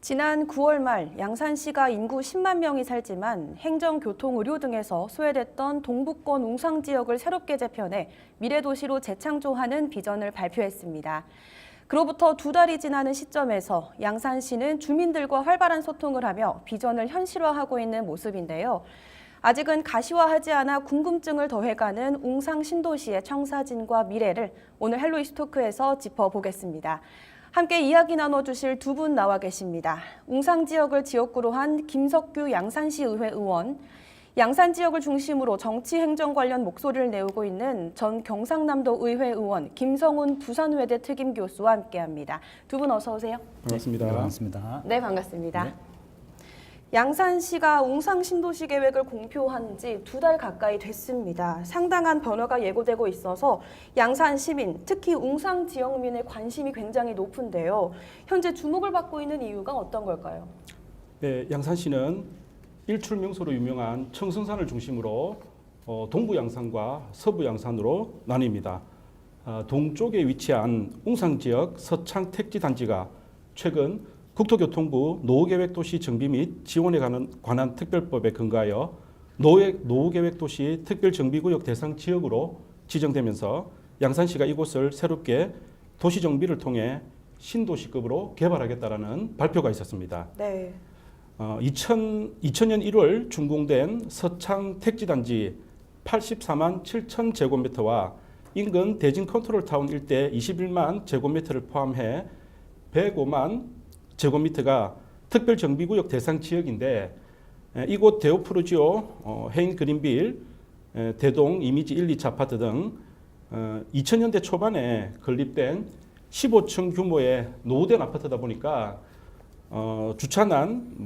지난 9월 말 양산시가 인구 10만 명이 살지만 행정, 교통, 의료 등에서 소외됐던 동부권 웅상 지역을 새롭게 재편해 미래도시로 재창조하는 비전을 발표했습니다. 그로부터 2달이 지나는 시점에서 양산시는 주민들과 활발한 소통을 하며 비전을 현실화하고 있는 모습인데요. 아직은 가시화하지 않아 궁금증을 더해가는 웅상 신도시의 청사진과 미래를 오늘 헬로이스 토크에서 짚어보겠습니다. 함께 이야기 나눠주실 두 분 나와 계십니다. 웅상 지역을 지역구로 한 김석규 양산시의회 의원, 양산 지역을 중심으로 정치 행정 관련 목소리를 내오고 있는 전 경상남도 의회 의원 김성훈 부산외대 특임 교수와 함께합니다. 두 분 어서 오세요. 반갑습니다. 네, 반갑습니다. 네, 반갑습니다. 네. 양산시가 웅상 신도시 계획을 공표한 지 2달 가까이 됐습니다. 상당한 변화가 예고되고 있어서 양산 시민, 특히 웅상 지역민의 관심이 굉장히 높은데요. 현재 주목을 받고 있는 이유가 어떤 걸까요? 네, 양산시는 일출 명소로 유명한 청성산을 중심으로 동부 양산과 서부 양산으로 나뉩니다. 동쪽에 위치한 웅상 지역 서창 택지 단지가 최근 국토교통부 노후계획도시 정비 및 지원에 관한 특별법에 근거하여 노후계획도시 특별정비구역 대상 지역으로 지정되면서 양산시가 이곳을 새롭게 도시정비를 통해 신도시급으로 개발하겠다라는 발표가 있었습니다. 네. 2000년 1월 준공된 서창 택지단지 84만 7천 제곱미터와 인근 대진 컨트롤타운 일대 21만 제곱미터를 포함해 105만 제곱미터가 특별정비구역 대상 지역인데 이곳 데오프루지오, 헤인 그린빌, 대동 이미지 1, 2차 아파트 등 2000년대 초반에 건립된 15층 규모의 노후된 아파트다 보니까 주차난,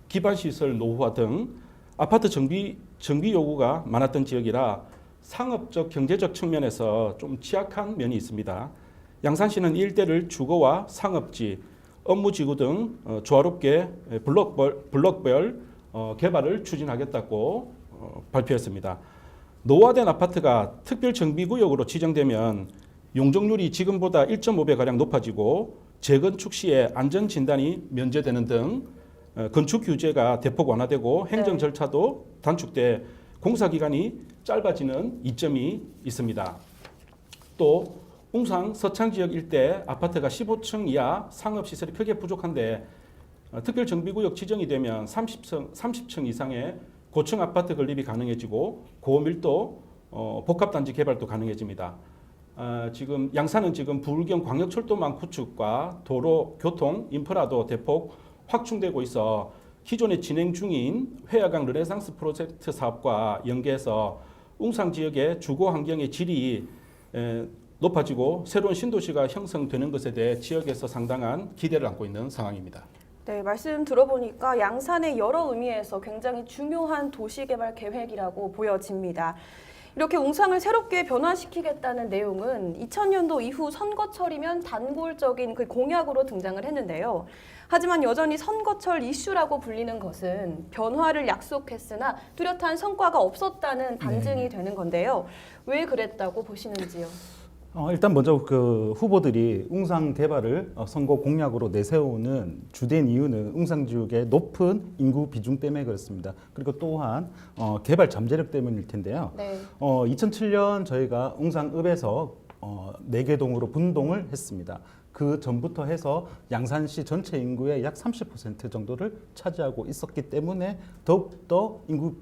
기반시설 노후화 등 아파트 정비 요구가 많았던 지역이라 상업적, 경제적 측면에서 좀 취약한 면이 있습니다. 양산시는 이 일대를 주거와 상업지, 업무지구 등 조화롭게 블록별 개발을 추진하겠다고 발표했습니다. 노후화된 아파트가 특별정비구역으로 지정되면 용적률이 지금보다 1.5배가량 높아지고 재건축 시에 안전진단이 면제되는 등 건축 규제가 대폭 완화되고 행정 절차도 단축돼 공사기간이 짧아지는 이점이 있습니다. 또 웅상 서창 지역 일대 아파트가 15층 이하 상업시설이 크게 부족한데 특별정비구역 지정이 되면 30층 이상의 고층 아파트 건립이 가능해지고 고밀도 복합단지 개발도 가능해집니다. 지금 양산은 지금 부울경 광역철도망 구축과 도로, 교통, 인프라도 대폭 확충되고 있어 기존에 진행 중인 회화강 르네상스 프로젝트 사업과 연계해서 웅상 지역의 주거 환경의 질이 높아지고 새로운 신도시가 형성되는 것에 대해 지역에서 상당한 기대를 안고 있는 상황입니다. 네, 말씀 들어보니까 양산의 여러 의미에서 굉장히 중요한 도시개발 계획이라고 보여집니다. 이렇게 웅상을 새롭게 변화시키겠다는 내용은 2000년도 이후 선거철이면 단골적인 그 공약으로 등장을 했는데요. 하지만 여전히 선거철 이슈라고 불리는 것은 변화를 약속했으나 뚜렷한 성과가 없었다는 반증이 되는 건데요. 왜 그랬다고 보시는지요? 일단 먼저 그 후보들이 웅상 개발을 선거 공약으로 내세우는 주된 이유는 웅상 지역의 높은 인구 비중 때문에 그렇습니다. 그리고 또한 개발 잠재력 때문일 텐데요. 네. 2007년 저희가 웅상읍에서 4개 동으로 분동을 했습니다. 그 전부터 해서 양산시 전체 인구의 약 30% 정도를 차지하고 있었기 때문에 더욱더 인구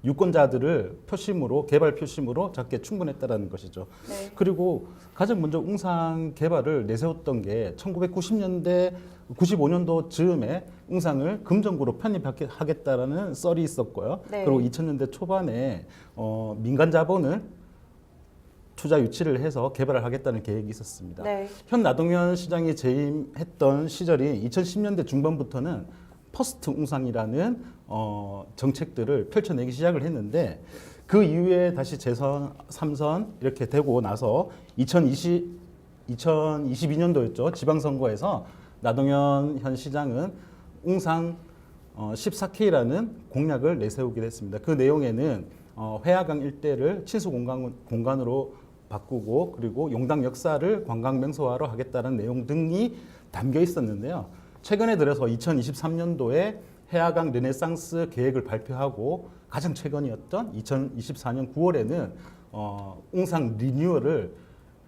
유권자들을 표심으로 개발 표심으로 잡기에 충분했다라는 것이죠. 네. 그리고 가장 먼저 웅상 개발을 내세웠던 게 1990년대 95년도 즈음에 웅상을 금정구로 편입하겠다라는 썰이 있었고요. 네. 그리고 2000년대 초반에 민간 자본을 투자 유치를 해서 개발을 하겠다는 계획이 있었습니다. 네. 현 나동현 시장이 재임했던 시절인 2010년대 중반부터는 퍼스트 웅상이라는 정책들을 펼쳐내기 시작을 했는데 그 이후에 다시 재선, 3선 이렇게 되고 나서 2022년도였죠. 지방선거에서 나동현 현 시장은 웅상 14K라는 공약을 내세우게 됐습니다. 그 내용에는 회화강 일대를 친수 공간으로 바꾸고 그리고 용당 역사를 관광 명소화로 하겠다는 내용 등이 담겨 있었는데요. 최근에 들어서 2023년도에 해화강 르네상스 계획을 발표하고 가장 최근이었던 2024년 9월에는 웅상 리뉴얼을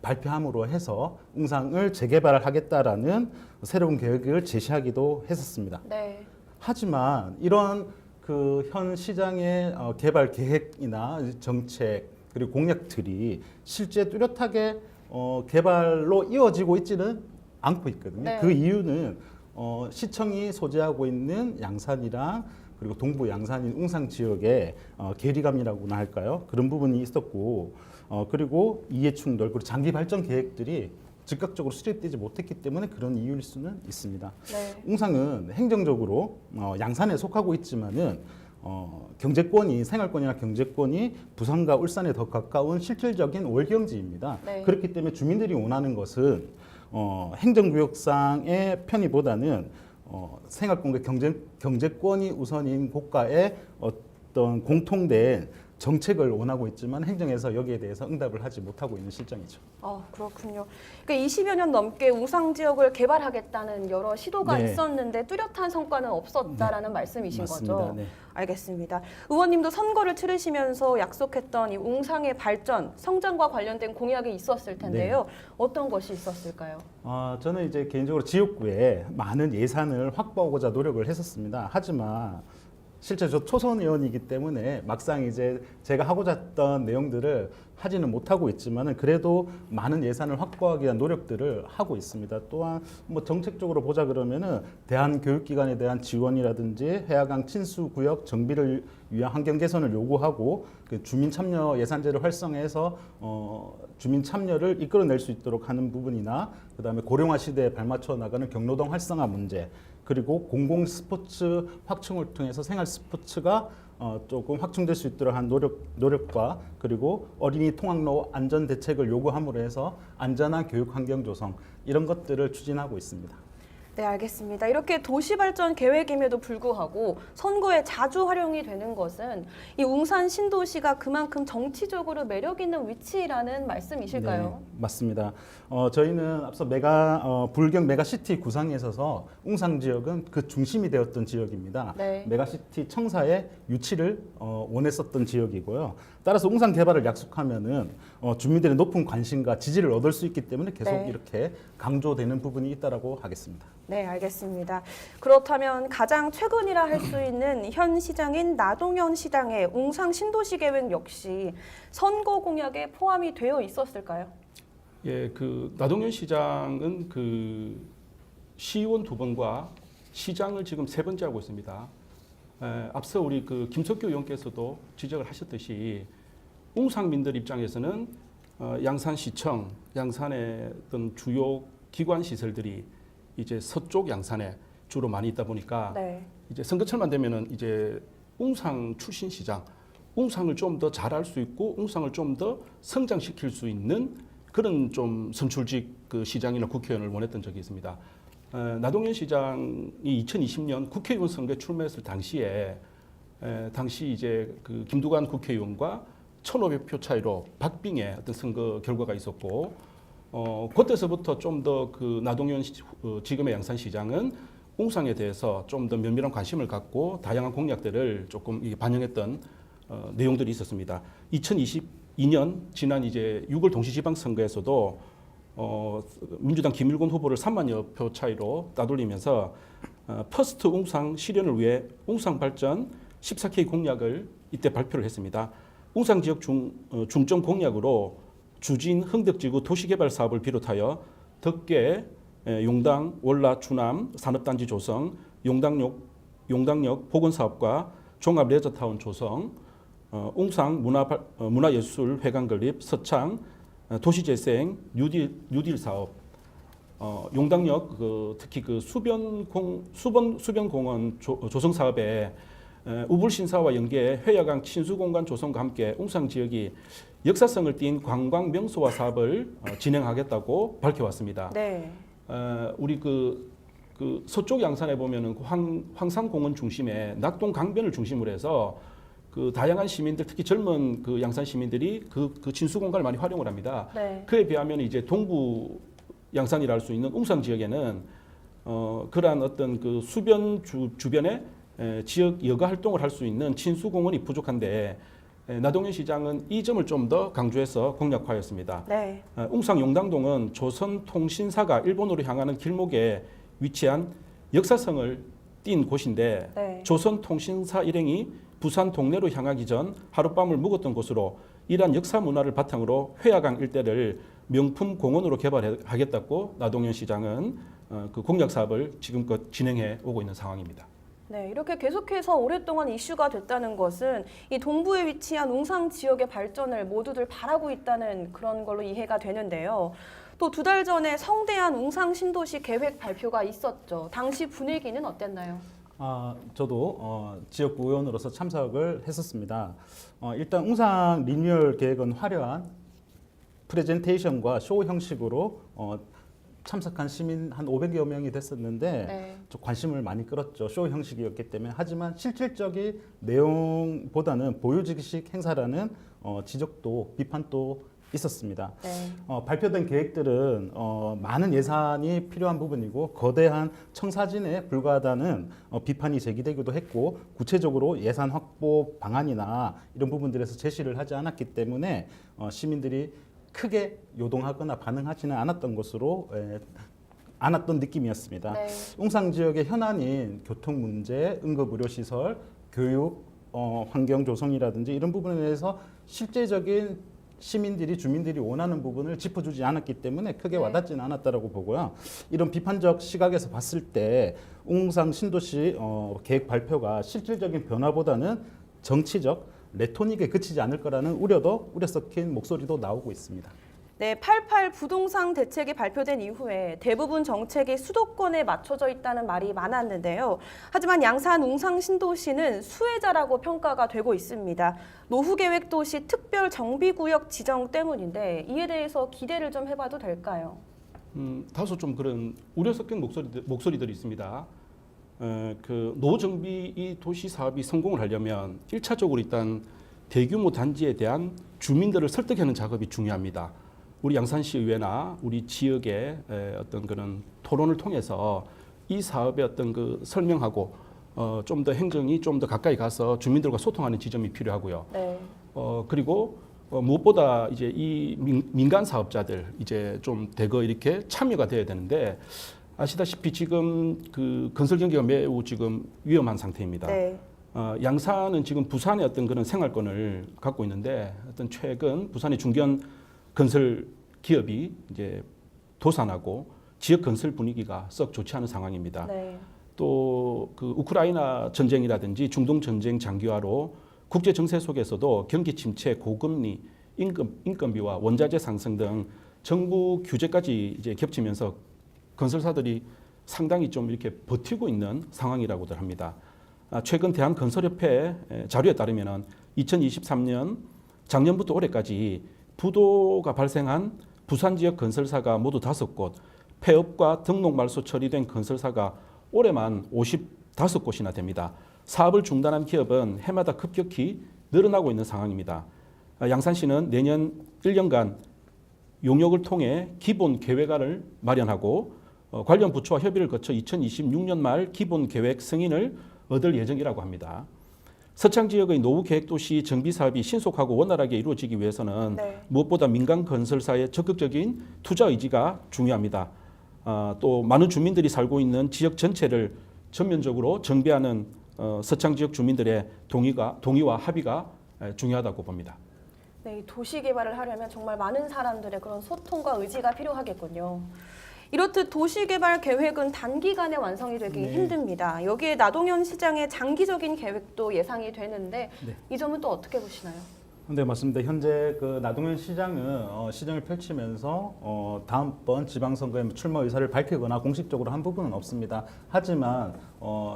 발표함으로 해서 웅상을 재개발하겠다라는 새로운 계획을 제시하기도 했었습니다. 네. 하지만 이런 그 현 시장의 개발 계획이나 정책 그리고 공약들이 실제 뚜렷하게 개발로 이어지고 있지는 않고 있거든요. 네. 그 이유는 시청이 소재하고 있는 양산이랑 그리고 동부 양산인 웅상 지역의 괴리감이라고나 할까요? 그런 부분이 있었고 그리고 이해 충돌 그리고 장기 발전 계획들이 즉각적으로 수립되지 못했기 때문에 그런 이유일 수는 있습니다. 네. 웅상은 행정적으로 양산에 속하고 있지만은 경제권이 생활권이나 경제권이 부산과 울산에 더 가까운 실질적인 월경지입니다. 네. 그렇기 때문에 주민들이 원하는 것은 행정구역상의 편의보다는 생활권과 경제권이 우선인 국가의 어떤 공통된 정책을 원하고 있지만 행정에서 여기에 대해서 응답을 하지 못하고 있는 실정이죠. 그렇군요. 그러니까 20여 년 넘게 웅상 지역을 개발하겠다는 여러 시도가 네. 있었는데 뚜렷한 성과는 없었다라는 말씀이신 맞습니다. 거죠? 네. 알겠습니다. 의원님도 선거를 치르시면서 약속했던 이 웅상의 발전, 성장과 관련된 공약이 있었을 텐데요. 어떤 것이 있었을까요? 저는 이제 개인적으로 지역구에 많은 예산을 확보하고자 노력을 했었습니다. 하지만 실제 저 초선 의원이기 때문에 막상 이제 제가 하고자 했던 내용들을 하지는 못하고 있지만은 그래도 많은 예산을 확보하기 위한 노력들을 하고 있습니다. 또한 뭐 정책적으로 보자 그러면은 대한교육기관에 대한 지원이라든지 해화강 친수구역 정비를 위한 환경 개선을 요구하고 그 주민 참여 예산제를 활성화해서 주민 참여를 이끌어낼 수 있도록 하는 부분이나 그다음에 고령화 시대에 발맞춰 나가는 경로당 활성화 문제 그리고 공공 스포츠 확충을 통해서 생활 스포츠가 조금 확충될 수 있도록 한 노력과 그리고 어린이 통학로 안전 대책을 요구함으로 해서 안전한 교육 환경 조성 이런 것들을 추진하고 있습니다. 네, 알겠습니다. 이렇게 도시발전 계획임에도 불구하고 선거에 자주 활용이 되는 것은 이 웅산 신도시가 그만큼 정치적으로 매력 있는 위치라는 말씀이실까요? 네, 맞습니다. 저희는 앞서 불경 메가시티 구상에 있어서 웅산 지역은 그 중심이 되었던 지역입니다. 네. 메가시티 청사의 유치를 원했었던 지역이고요. 따라서 웅산 개발을 약속하면은 주민들의 높은 관심과 지지를 얻을 수 있기 때문에 계속 네. 이렇게 강조되는 부분이 있다라고 하겠습니다. 네, 알겠습니다. 그렇다면 가장 최근이라 할 수 있는 현 시장인 나동현 시장의 웅상 신도시 계획 역시 선거 공약에 포함이 되어 있었을까요? 예, 그 나동현 시장은 그 시의원 2번과 시장을 지금 3번째 하고 있습니다. 앞서 우리 그 김석규 의원께서도 지적을 하셨듯이 웅상민들 입장에서는 양산시청, 양산의 어떤 주요 기관 시설들이 이제 서쪽 양산에 주로 많이 있다 보니까 네. 이제 선거철만 되면은 이제 웅상 출신 시장, 웅상을 좀 더 잘할 수 있고 웅상을 좀 더 성장시킬 수 있는 그런 좀 선출직 그 시장이나 국회의원을 원했던 적이 있습니다. 나동현 시장이 2020년 국회의원 선거에 출마했을 당시에 당시 이제 그 김두관 국회의원과 1,500표 차이로 박빙의 어떤 선거 결과가 있었고 그때서부터 좀 더 그 나동현 지금의 양산시장은 웅상에 대해서 좀 더 면밀한 관심을 갖고 다양한 공약들을 조금 반영했던 내용들이 있었습니다. 2022년 지난 이제 6월 동시지방선거에서도 민주당 김일곤 후보를 3만여 표 차이로 따돌리면서 퍼스트 웅상 실현을 위해 웅상 발전 14K 공약을 이때 발표를 했습니다. 웅상 지역 중점 공약으로 주진 흥덕지구 도시개발 사업을 비롯하여 덕계, 용당, 월라, 추남 산업단지 조성, 용당역 보건사업과 종합 레저타운 조성, 웅상 문화예술 회관 건립, 서창 도시재생, 뉴딜 사업, 용당역 특히 그 수변공원 조성 사업에 우불 신사와 연계해 회야강 친수공간 조성과 함께 웅상 지역이 역사성을 띈 관광 명소화 사업을 진행하겠다고 밝혀왔습니다. 네. 우리 그 서쪽 양산에 보면은 황산공원 중심에 낙동 강변을 중심으로 해서 그 다양한 시민들, 특히 젊은 그 양산 시민들이 그 친수 공간을 많이 활용을 합니다. 네. 그에 비하면 이제 동부 양산이라 할 수 있는 웅산 지역에는 그러한 어떤 그 수변 주변에 지역 여가 활동을 할 수 있는 친수 공원이 부족한데 나동현 시장은 이 점을 좀 더 강조해서 공략하였습니다. 네. 웅상 용당동은 조선통신사가 일본으로 향하는 길목에 위치한 역사성을 띈 곳인데 네. 조선통신사 일행이 부산 동래로 향하기 전 하룻밤을 묵었던 곳으로 이러한 역사 문화를 바탕으로 회화강 일대를 명품 공원으로 개발하겠다고 나동현 시장은 그 공약 사업을 지금껏 진행해 오고 있는 상황입니다. 네, 이렇게 계속해서 오랫동안 이슈가 됐다는 것은 이 동부에 위치한 웅상 지역의 발전을 모두들 바라고 있다는 그런 걸로 이해가 되는데요. 또 2달 전에 성대한 웅상 신도시 계획 발표가 있었죠. 당시 분위기는 어땠나요? 저도 지역구 의원으로서 참석을 했었습니다. 일단 웅상 리뉴얼 계획은 화려한 프레젠테이션과 쇼 형식으로 참석한 시민 한 500여 명이 됐었는데 네. 좀 관심을 많이 끌었죠. 쇼 형식이었기 때문에. 하지만 실질적인 내용보다는 보여주기식 행사라는 지적도 비판도 있었습니다. 네. 발표된 계획들은 많은 예산이 필요한 부분이고 거대한 청사진에 불과하다는 비판이 제기되기도 했고 구체적으로 예산 확보 방안이나 이런 부분들에서 제시를 하지 않았기 때문에 시민들이 크게 요동하거나 반응하지는 않았던 것으로 않았던 느낌이었습니다. 네. 웅상 지역의 현안인 교통 문제, 응급의료시설, 교육, 환경 조성이라든지 이런 부분에 대해서 실제적인 시민들이 주민들이 원하는 부분을 짚어주지 않았기 때문에 크게 와닿지는 않았다라고 보고요. 이런 비판적 시각에서 봤을 때 웅상 신도시 계획 발표가 실질적인 변화보다는 정치적 레토닉에 그치지 않을 거라는 우려 섞인 목소리도 나오고 있습니다. 네, 88 부동산 대책이 발표된 이후에 대부분 정책이 수도권에 맞춰져 있다는 말이 많았는데요. 하지만 양산 웅상 신도시는 수혜자라고 평가가 되고 있습니다. 노후계획 도시 특별 정비구역 지정 때문인데 이에 대해서 기대를 좀 해봐도 될까요? 다소 좀 그런 우려 섞인 목소리들이 있습니다. 그 노정비 이 도시 사업이 성공을 하려면 1차적으로 일단 대규모 단지에 대한 주민들을 설득하는 작업이 중요합니다. 우리 양산시 의회나 우리 지역의 어떤 그런 토론을 통해서 이 사업의 어떤 그 설명하고 좀 더 행정이 좀 더 가까이 가서 주민들과 소통하는 지점이 필요하고요. 네. 그리고 무엇보다 이제 이 민간 사업자들 이제 좀 대거 이렇게 참여가 돼야 되는데 아시다시피 지금 그 건설 경기가 매우 지금 위험한 상태입니다. 네. 양산은 지금 부산의 어떤 그런 생활권을 갖고 있는데 어떤 최근 부산의 중견 건설 기업이 이제 도산하고 지역 건설 분위기가 썩 좋지 않은 상황입니다. 네. 또 그 우크라이나 전쟁이라든지 중동 전쟁 장기화로 국제 정세 속에서도 경기 침체, 고금리, 인건비와 원자재 상승 등 정부 규제까지 이제 겹치면서 건설사들이 상당히 좀 이렇게 버티고 있는 상황이라고들 합니다. 최근 대한건설협회 자료에 따르면 2023년 작년부터 올해까지 부도가 발생한 부산 지역 건설사가 모두 5곳, 폐업과 등록 말소 처리된 건설사가 올해만 55곳이나 됩니다. 사업을 중단한 기업은 해마다 급격히 늘어나고 있는 상황입니다. 양산시는 내년 1년간 용역을 통해 기본 계획안을 마련하고 관련 부처와 협의를 거쳐 2026년 말 기본 계획 승인을 얻을 예정이라고 합니다. 서창 지역의 노후 계획 도시 정비 사업이 신속하고 원활하게 이루어지기 위해서는 네. 무엇보다 민간 건설사의 적극적인 투자 의지가 중요합니다. 또 많은 주민들이 살고 있는 지역 전체를 전면적으로 정비하는 서창 지역 주민들의 동의와 합의가 중요하다고 봅니다. 네, 이 도시 개발을 하려면 정말 많은 사람들의 그런 소통과 의지가 필요하겠군요. 이렇듯 도시개발 계획은 단기간에 완성이 되기 힘듭니다. 여기에 나동현 시장의 장기적인 계획도 예상이 되는데 이 점은 또 어떻게 보시나요? 네, 맞습니다. 현재 그 나동현 시장은 시정을 펼치면서 다음번 지방선거에 출마 의사를 밝히거나 공식적으로 한 부분은 없습니다. 하지만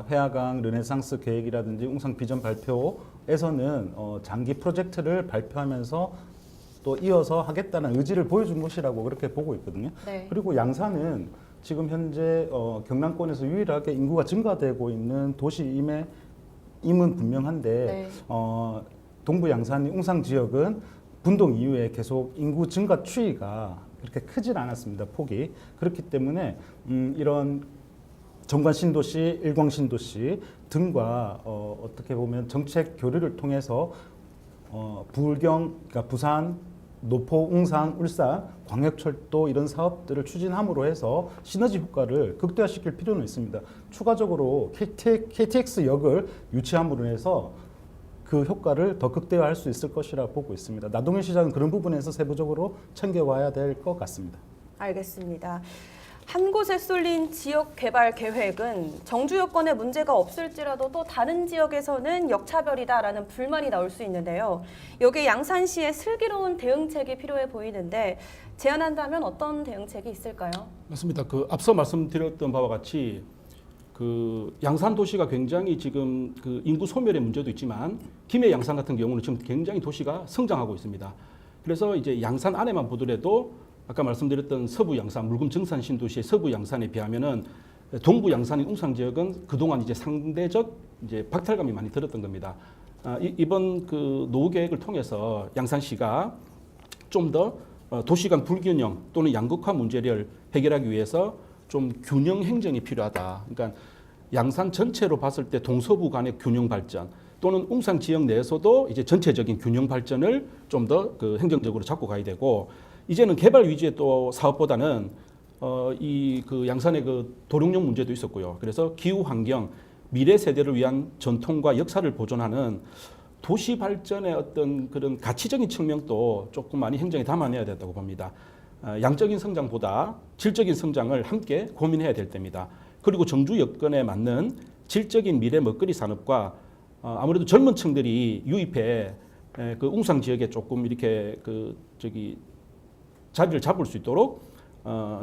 회화강 르네상스 계획이라든지 웅상 비전 발표에서는 장기 프로젝트를 발표하면서 또 이어서 하겠다는 의지를 보여준 것이라고 그렇게 보고 있거든요. 네. 그리고 양산은 지금 현재 경남권에서 유일하게 인구가 증가되고 있는 도시임은 분명한데 네. 동부 양산 웅상 지역은 분동 이후에 계속 인구 증가 추이가 그렇게 크질 않았습니다. 폭이. 그렇기 때문에 이런 정관 신도시, 일광 신도시 등과 어떻게 보면 정책 교류를 통해서 부울경, 그러니까 부산, 노포, 웅산, 울산, 광역철도 이런 사업들을 추진함으로 해서 시너지 효과를 극대화시킬 필요는 있습니다. 추가적으로 KTX역을 유치함으로 해서 그 효과를 더 극대화할 수 있을 것이라 보고 있습니다. 나동현 시장은 그런 부분에서 세부적으로 챙겨와야 될 것 같습니다. 알겠습니다. 한 곳에 쏠린 지역 개발 계획은 정주 여건에 문제가 없을지라도 또 다른 지역에서는 역차별이다라는 불만이 나올 수 있는데요. 여기에 양산시의 슬기로운 대응책이 필요해 보이는데 제안한다면 어떤 대응책이 있을까요? 맞습니다. 그 앞서 말씀드렸던 바와 같이 그 양산 도시가 굉장히 지금 그 인구 소멸의 문제도 있지만 김해 양산 같은 경우는 지금 굉장히 도시가 성장하고 있습니다. 그래서 이제 양산 안에만 보더라도 아까 말씀드렸던 서부 양산, 물금 정산 신도시의 서부 양산에 비하면은 동부 양산인 웅산 지역은 그동안 이제 상대적 이제 박탈감이 많이 들었던 겁니다. 이번 그 노후 계획을 통해서 양산시가 좀 더 도시 간 불균형 또는 양극화 문제를 해결하기 위해서 좀 균형 행정이 필요하다. 그러니까 양산 전체로 봤을 때 동서부 간의 균형 발전 또는 웅산 지역 내에서도 이제 전체적인 균형 발전을 좀 더 그 행정적으로 잡고 가야 되고 이제는 개발 위주의 또 사업보다는 이 그 양산의 그 도롱뇽 문제도 있었고요. 그래서 기후 환경, 미래 세대를 위한 전통과 역사를 보존하는 도시 발전의 어떤 그런 가치적인 측면도 조금 많이 행정에 담아내야 된다고 봅니다. 양적인 성장보다 질적인 성장을 함께 고민해야 될 때입니다. 그리고 정주 여건에 맞는 질적인 미래 먹거리 산업과 아무래도 젊은 층들이 유입해 그 웅산 지역에 조금 이렇게 그 저기 자리를 잡을 수 있도록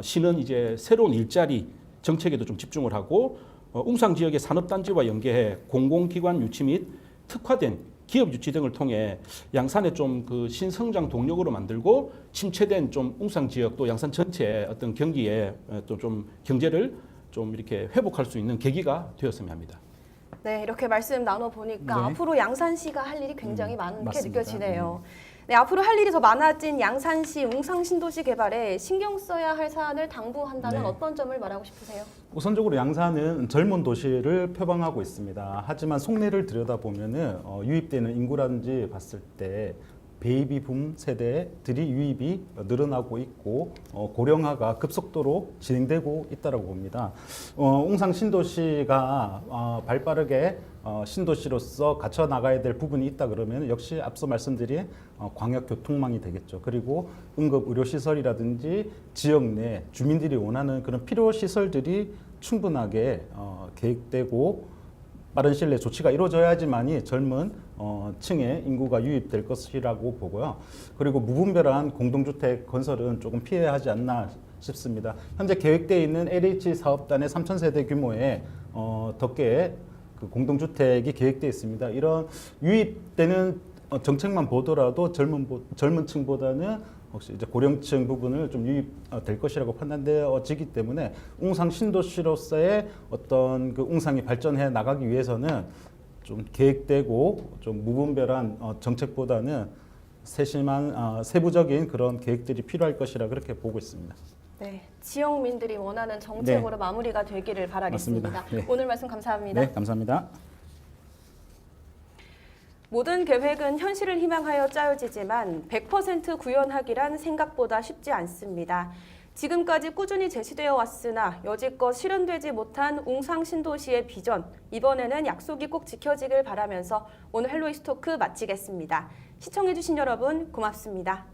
시는 이제 새로운 일자리 정책에도 좀 집중을 하고 웅산 지역의 산업단지와 연계해 공공기관 유치 및 특화된 기업 유치 등을 통해 양산의 좀 그 신성장 동력으로 만들고 침체된 좀 웅산 지역 또 양산 전체의 어떤 경기에 또 좀 경제를 좀 이렇게 회복할 수 있는 계기가 되었으면 합니다. 네, 이렇게 말씀 나눠보니까 네. 앞으로 양산시가 할 일이 굉장히 많게 맞습니다. 느껴지네요. 네, 앞으로 할 일이 더 많아진 양산시 웅산 신도시 개발에 신경 써야 할 사안을 당부한다면 네. 어떤 점을 말하고 싶으세요? 우선적으로 양산은 젊은 도시를 표방하고 있습니다. 하지만 속내를 들여다보면은 유입되는 인구라든지 봤을 때 베이비붐 세대들이 유입이 늘어나고 있고 고령화가 급속도로 진행되고 있다고 봅니다. 웅산 신도시가 발빠르게 신도시로서 갖춰 나가야 될 부분이 있다 그러면 역시 앞서 말씀드린 광역 교통망이 되겠죠. 그리고 응급 의료 시설이라든지 지역 내 주민들이 원하는 그런 필요 시설들이 충분하게 계획되고 빠른 시일 내에 조치가 이루어져야지만이 젊은 층의 인구가 유입될 것이라고 보고요. 그리고 무분별한 공동주택 건설은 조금 피해야 하지 않나 싶습니다. 현재 계획되어 있는 LH 사업단의 3,000세대 규모의 덕계의 그 공동주택이 계획되어 있습니다. 이런 유입되는 정책만 보더라도 젊은 층보다는 혹시 이제 고령층 부분을 좀 유입될 것이라고 판단되어지기 때문에 웅산 신도시로서의 어떤 그 웅산이 발전해 나가기 위해서는 좀 계획되고 좀 무분별한 정책보다는 세심한 세부적인 그런 계획들이 필요할 것이라 그렇게 보고 있습니다. 네, 지역민들이 원하는 정책으로 마무리가 되기를 바라겠습니다. 맞습니다. 네. 오늘 말씀 감사합니다. 네, 감사합니다. 모든 계획은 현실을 희망하여 짜여지지만 100% 구현하기란 생각보다 쉽지 않습니다. 지금까지 꾸준히 제시되어 왔으나 여지껏 실현되지 못한 웅산 신도시의 비전, 이번에는 약속이 꼭 지켜지길 바라면서 오늘 헬로이스토크 마치겠습니다. 시청해주신 여러분 고맙습니다.